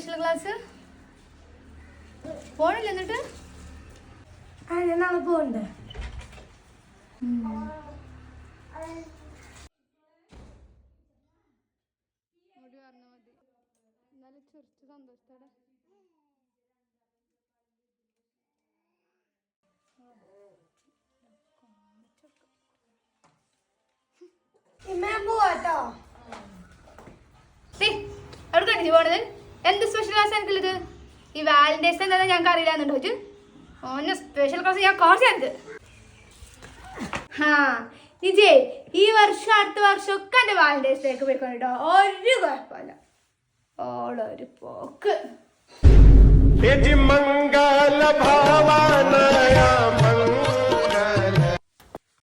special class പോണില്ല എന്നിട്ട് ഞാൻ നാളെ പോകണ്ടേ സന്തോഷത്തോടെ പോവാട്ടോ അവിടെ കണ്ടിച്ചു പോണത് എന്ത് സ്പെഷ്യൽ ക്ലാസ് എനിക്കുള്ളത് ഈ വാലന്റൈൻസ് എന്താ ഞങ്ങൾക്ക് അറിയില്ലാന്നുണ്ടോ ചോദിച്ചു ഓന് സ്പെഷ്യൽ ക്ലാസ് ഞാൻ കുറച്ച് എനിക്ക് നിജേ ഈ വർഷം അടുത്ത വർഷം ഒക്കെ എൻ്റെ വാലന്റൈൻസ് ഡേക്ക് പോയിക്കൊണ്ടിട്ടോ ഒരു കുഴപ്പമില്ല ഓളൊരു പോക്ക് मंगल भावना